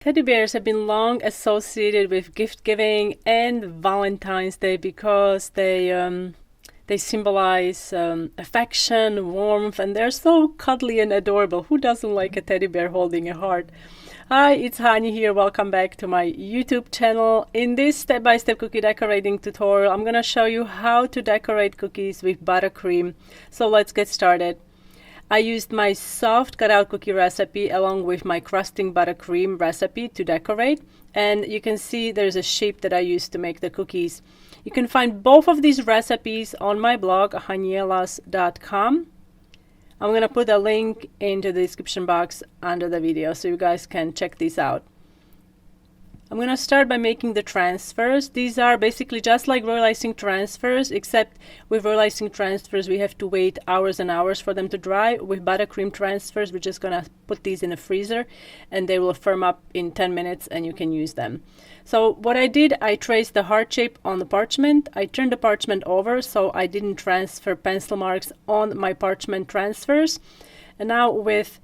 Teddy bears have been long associated with gift giving and Valentine's Day because they symbolize affection, warmth, and they're so cuddly and adorable. Who doesn't like a teddy bear holding a heart? Hi, it's Hani here. Welcome back to my YouTube channel. In this step-by-step cookie decorating tutorial, I'm gonna show you how to decorate cookies with buttercream. So let's get started. I used my soft cutout cookie recipe along with my crusting buttercream recipe to decorate, and you can see there's a shape that I used to make the cookies. You can find both of these recipes on my blog, hanielas.com. I'm going to put a link into the description box under the video so you guys can check these out. I'm going to start by making the transfers. These are basically just like royal icing transfers, except with royal icing transfers we have to wait hours and hours for them to dry. With buttercream transfers we're just going to put these in the freezer and they will firm up in 10 minutes and you can use them. So what I did, I traced the heart shape on the parchment. I turned the parchment over so I didn't transfer pencil marks on my parchment transfers. And now with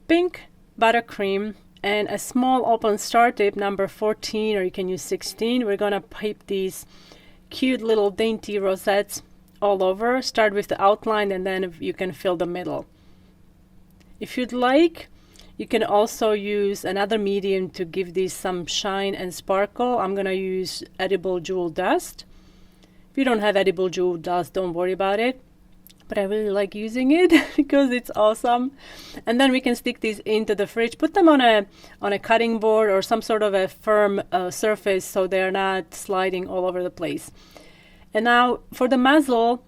pink buttercream and a small open star tip, number 14, or you can use 16. We're gonna pipe these cute little dainty rosettes all over. Start with the outline and then you can fill the middle. If you'd like, you can also use another medium to give these some shine and sparkle. I'm gonna use edible jewel dust. If you don't have edible jewel dust, don't worry about it. But I really like using it because it's awesome. And then we can stick these into the fridge, put them on a cutting board or some sort of a firm surface so they're not sliding all over the place. And now for the muzzle,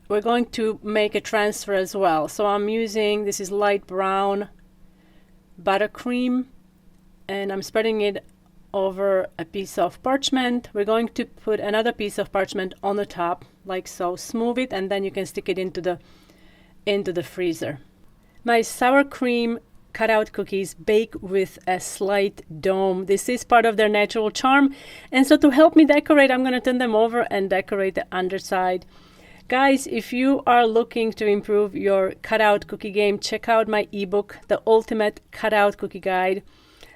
we're going to make a transfer as well. So I'm using, this is light brown buttercream, and I'm spreading it over a piece of parchment. We're going to put another piece of parchment on the top like so, smooth it, and then you can stick it into the freezer. My sour cream cutout cookies bake with a slight dome. This is part of their natural charm, and so to help me decorate, I'm going to turn them over and decorate the underside. Guys, if you are looking to improve your cutout cookie game, check out my ebook, The Ultimate Cutout Cookie Guide.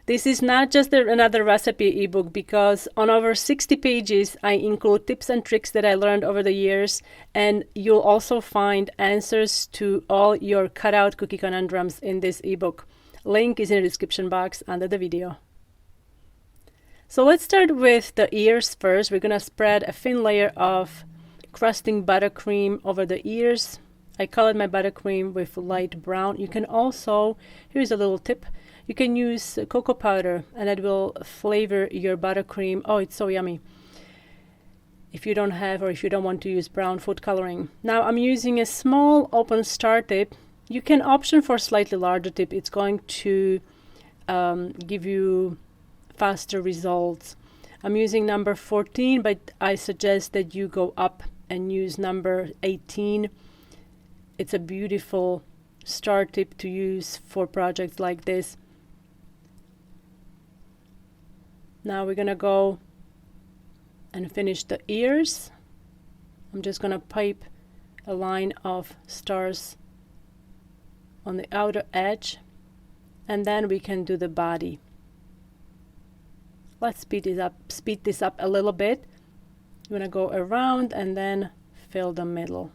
This is not just another recipe ebook, because on over 60 pages I include tips and tricks that I learned over the years, and you'll also find answers to all your cutout cookie conundrums in this ebook. Link is in the description box under the video. So let's start with the ears first. We're gonna spread a thin layer of crusting buttercream over the ears. I colored my buttercream with light brown. You can also, here's a little tip, you can use cocoa powder and it will flavor your buttercream. Oh, it's so yummy. If you don't have, or if you don't want to use brown food coloring. Now I'm using a small open star tip. You can option for a slightly larger tip. It's going to give you faster results. I'm using number 14, but I suggest that you go up and use number 18. It's a beautiful star tip to use for projects like this. Now we're gonna go and finish the ears. I'm just gonna pipe a line of stars on the outer edge, and then we can do the body. Let's speed this up a little bit. You wanna go around and then fill the middle.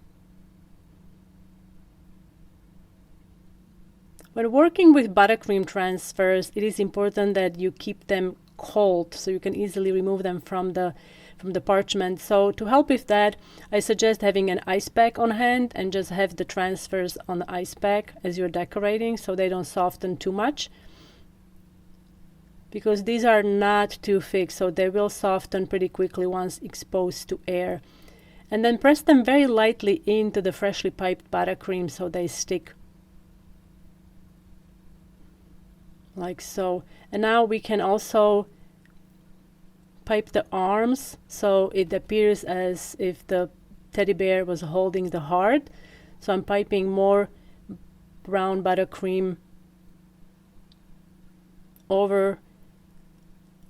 When working with buttercream transfers, it is important that you keep them cold so you can easily remove them from the parchment. So to help with that, I suggest having an ice pack on hand and just have the transfers on the ice pack as you're decorating so they don't soften too much, because these are not too thick, so they will soften pretty quickly once exposed to air. And then press them very lightly into the freshly piped buttercream so they stick. Like so. And now we can also pipe the arms so it appears as if the teddy bear was holding the heart. So I'm piping more brown buttercream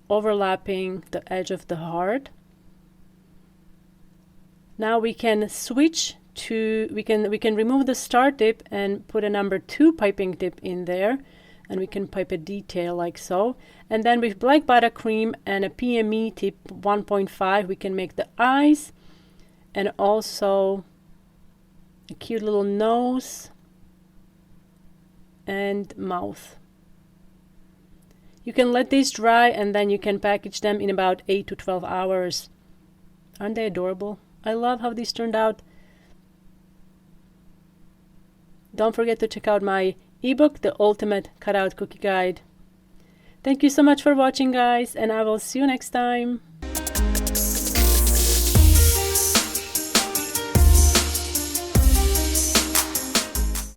overlapping the edge of the heart. Now we can switch to, we can remove the star tip and put a number 2 piping tip in there. and we can pipe a detail like so. And then with black buttercream and a PME tip 1.5 we can make the eyes and also a cute little nose and mouth. You can let these dry and then you can package them in about 8 to 12 hours. Aren't they adorable? I love how these turned out. Don't forget to check out my ebook, The Ultimate Cutout Cookie Guide. Thank you so much for watching, guys, and I will see you next time.